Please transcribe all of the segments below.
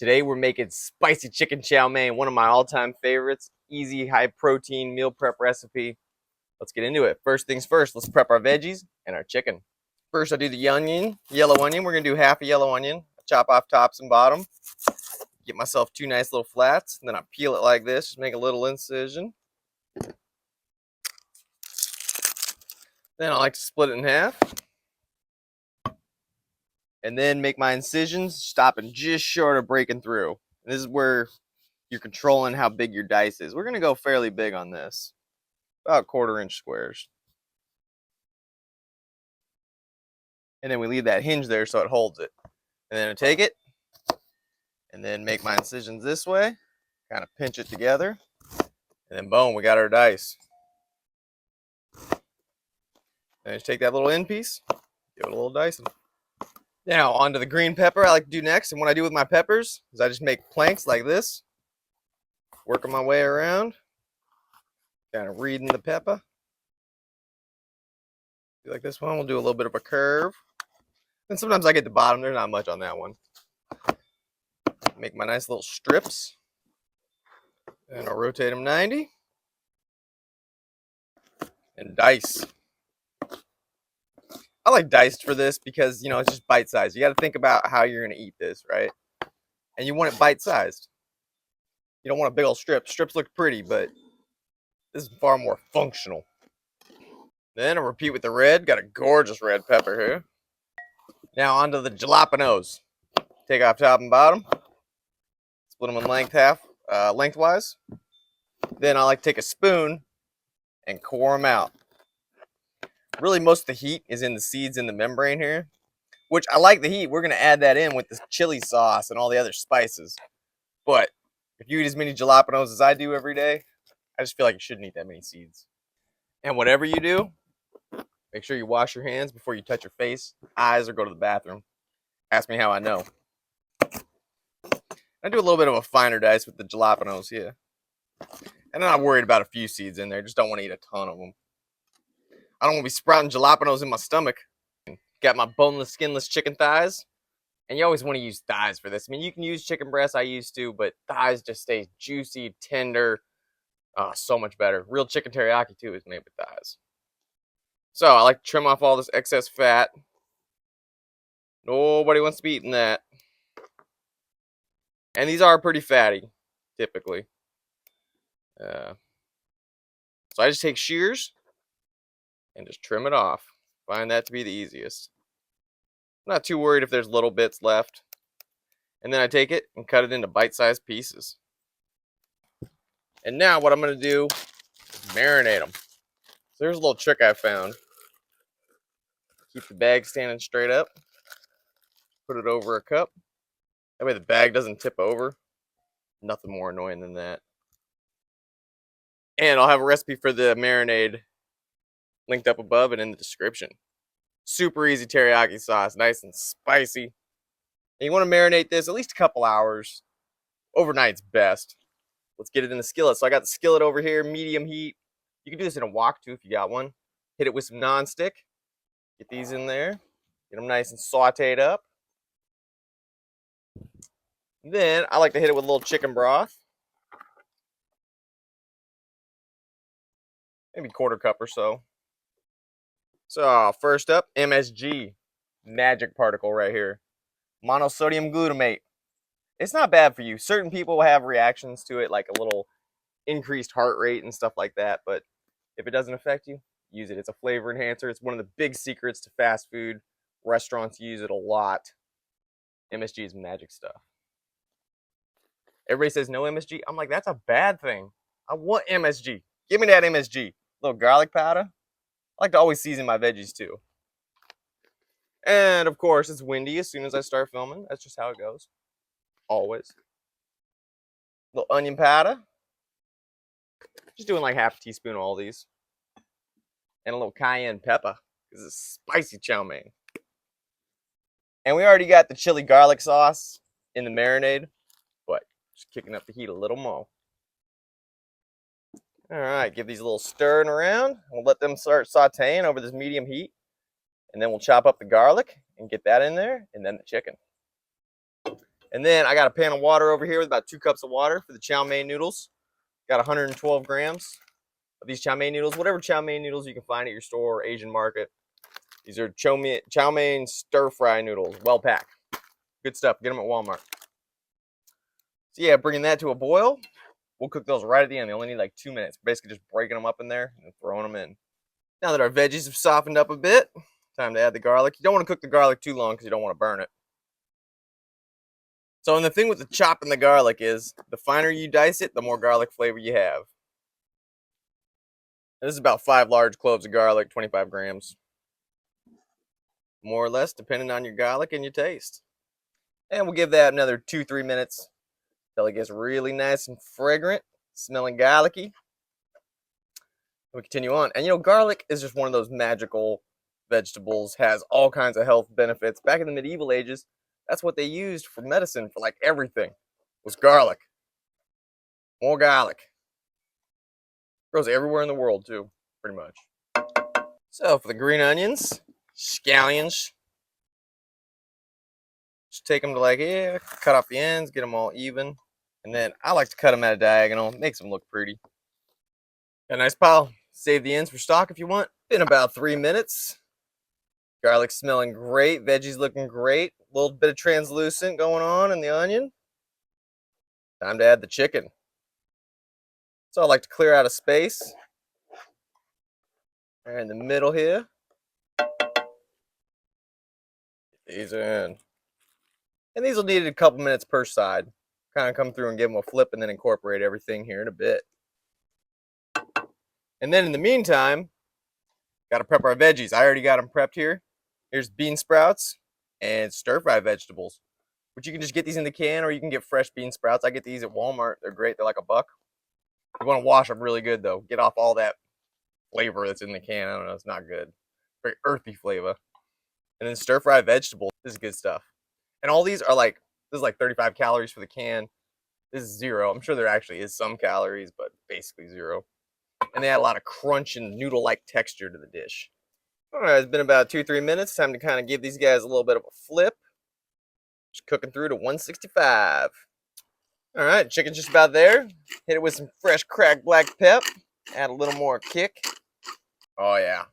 Today we're making spicy chicken chow mein, one of my all-time favorites. Easy, high-protein meal prep recipe. Let's get into it. First things first, let's prep our veggies and our chicken. First, I'll do the yellow onion. We're gonna do half a yellow onion. Chop off tops and bottom. Get myself two nice little flats. And then I peel it like this. Just make a little incision. Then I like to split it in half. And then make my incisions, stopping just short of breaking through. And this is where you're controlling how big your dice is. We're gonna go fairly big on this. About 1/4 inch squares. And then we leave that hinge there so it holds it. And then I take it and then make my incisions this way, kind of pinch it together, and then boom, we got our dice. And just take that little end piece, give it a little dicing. Now onto the green pepper I like to do next. And what I do with my peppers is I just make planks like this, working my way around, kind of reading the pepper. Like this one, we'll do a little bit of a curve. And sometimes I get the bottom, there's not much on that one. Make my nice little strips. And I'll rotate them 90. And dice. I like diced for this because, you know, it's just bite-sized. You got to think about how you're going to eat this, right? And you want it bite-sized. You don't want a big old strip. Strips look pretty, but this is far more functional. Then I'll repeat with the red. Got a gorgeous red pepper here. Now onto the jalapenos. Take off top and bottom. Split them in lengthwise. Then I like to take a spoon and core them out. Really, most of the heat is in the seeds in the membrane here, which I like the heat. We're going to add that in with the chili sauce and all the other spices. But if you eat as many jalapenos as I do every day, I just feel like you shouldn't eat that many seeds. And whatever you do, make sure you wash your hands before you touch your face, eyes, or go to the bathroom. Ask me how I know. I do a little bit of a finer dice with the jalapenos here. And I'm not worried about a few seeds in there. Just don't want to eat a ton of them. I don't want to be sprouting jalapenos in my stomach. Got my boneless, skinless chicken thighs. And you always want to use thighs for this. I mean, you can use chicken breasts, I used to, but thighs just stay juicy, tender. Oh, so much better. Real chicken teriyaki, too, is made with thighs. So, I like to trim off all this excess fat. Nobody wants to be eating that. And these are pretty fatty, typically. So, I just take shears and just trim it off. Find that to be the easiest. I'm not too worried if there's little bits left. And then I take it and cut it into bite-sized pieces. And now what I'm going to do is marinate them. So here's a little trick I found. Keep the bag standing straight up. Put it over a cup. That way the bag doesn't tip over. Nothing more annoying than that. And I'll have a recipe for the marinade linked up above and in the description. Super easy teriyaki sauce, nice and spicy. And you want to marinate this at least a couple hours. Overnight's best. Let's get it in the skillet. So I got the skillet over here, medium heat. You can do this in a wok too if you got one. Hit it with some nonstick. Get these in there. Get them nice and sauteed up. Then I like to hit it with a little chicken broth. Maybe 1/4 cup or so. So first up, MSG. Magic particle right here. Monosodium glutamate. It's not bad for you. Certain people have reactions to it, like a little increased heart rate and stuff like that. But if it doesn't affect you, use it. It's a flavor enhancer. It's one of the big secrets to fast food. Restaurants use it a lot. MSG is magic stuff. Everybody says no MSG. I'm like, that's a bad thing. I want MSG. Give me that MSG. Little garlic powder. I like to always season my veggies too. And of course, it's windy as soon as I start filming. That's just how it goes. Always. Little onion powder. Just doing like half a teaspoon of all these. And a little cayenne pepper. This is spicy chow mein. And we already got the chili garlic sauce in the marinade. But just kicking up the heat a little more. Alright, give these a little stirring around. We'll let them start sauteing over this medium heat. And then we'll chop up the garlic and get that in there. And then the chicken. And then I got a pan of water over here with about 2 cups of water for the chow mein noodles. Got 112 grams of these chow mein noodles, whatever chow mein noodles you can find at your store or Asian market. These are chow mein stir fry noodles, well packed. Good stuff. Get them at Walmart. So yeah, bringing that to a boil. We'll cook those right at the end. They only need like 2 minutes. Basically just breaking them up in there and throwing them in. Now that our veggies have softened up a bit, time to add the garlic. You don't want to cook the garlic too long because you don't want to burn it. So, and the thing with the chopping the garlic is, the finer you dice it, the more garlic flavor you have. And this is about 5 large cloves of garlic, 25 grams. More or less, depending on your garlic and your taste. And we'll give that another 2-3 minutes until it gets really nice and fragrant, smelling garlicky. We continue on. And you know, garlic is just one of those magical vegetables, has all kinds of health benefits. Back in the medieval ages, that's what they used for medicine, for like everything, was garlic. More garlic. Grows everywhere in the world too, pretty much. So for the green onions, scallions, just take them to like here, cut off the ends, get them all even. And then I like to cut them at a diagonal, makes them look pretty. Got a nice pile. Save the ends for stock if you want. Been about 3 minutes. Garlic smelling great, veggies looking great. A little bit of translucent going on in the onion. Time to add the chicken. So I like to clear out a space. Right in the middle here. Get these in. And these will need a couple minutes per side. Kind of come through and give them a flip and then incorporate everything here in a bit. And then in the meantime, got to prep our veggies. I already got them prepped here. Here's bean sprouts and stir-fry vegetables. But you can just get these in the can, or you can get fresh bean sprouts. I get these at Walmart. They're great. They're like $1. You want to wash them really good, though. Get off all that flavor that's in the can. I don't know. It's not good. Very earthy flavor. And then stir-fry vegetables. This is good stuff. And all these are like, this is like 35 calories for the can. This is 0. I'm sure there actually is some calories, but basically 0. And they add a lot of crunch and noodle-like texture to the dish. All right, it's been about 2-3 minutes. Time to kind of give these guys a little bit of a flip. Just cooking through to 165. All right, chicken's just about there. Hit it with some fresh cracked black pep. Add a little more kick. Oh yeah,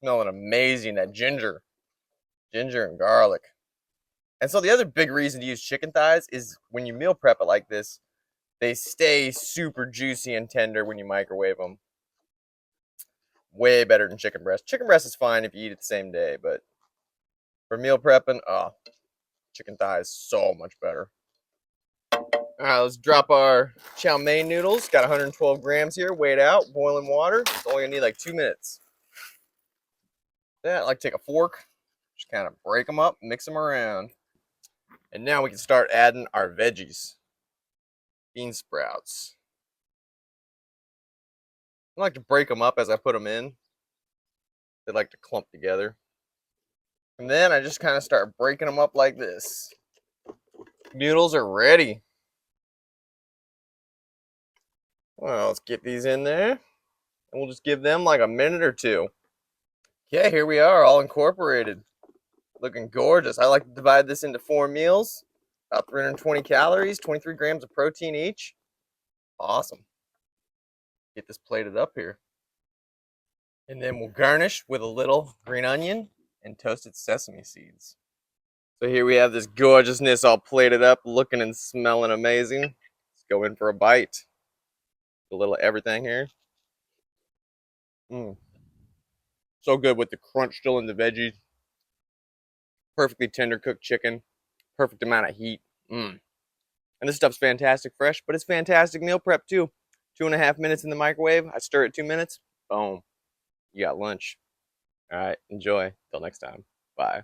smelling amazing. That ginger and garlic. And so the other big reason to use chicken thighs is when you meal prep it like this, they stay super juicy and tender when you microwave them. Way better than chicken breast. Chicken breast is fine if you eat it the same day, but for meal prepping, oh, chicken thigh is so much better. All right, let's drop our chow mein noodles. Got 112 grams here. Weigh it out. Boiling water. It's only gonna need like 2 minutes. Yeah, I like to take a fork, just kind of break them up, mix them around, and now we can start adding our veggies. Bean sprouts. I like to break them up as I put them in. They like to clump together. And then I just kind of start breaking them up like this. Noodles are ready. Well, let's get these in there. And we'll just give them like a minute or 2. Yeah, here we are, all incorporated. Looking gorgeous. I like to divide this into 4 meals. About 320 calories, 23 grams of protein each. Awesome. Get this plated up here. And then we'll garnish with a little green onion and toasted sesame seeds. So here we have this gorgeousness all plated up, looking and smelling amazing. Let's go in for a bite. A little of everything here. So good with the crunch still in the veggies. Perfectly tender cooked chicken. Perfect amount of heat. And this stuff's fantastic fresh, but it's fantastic meal prep too. 2.5 minutes in the microwave. I stir it 2 minutes. Boom. You got lunch. All right, enjoy. Till next time. Bye.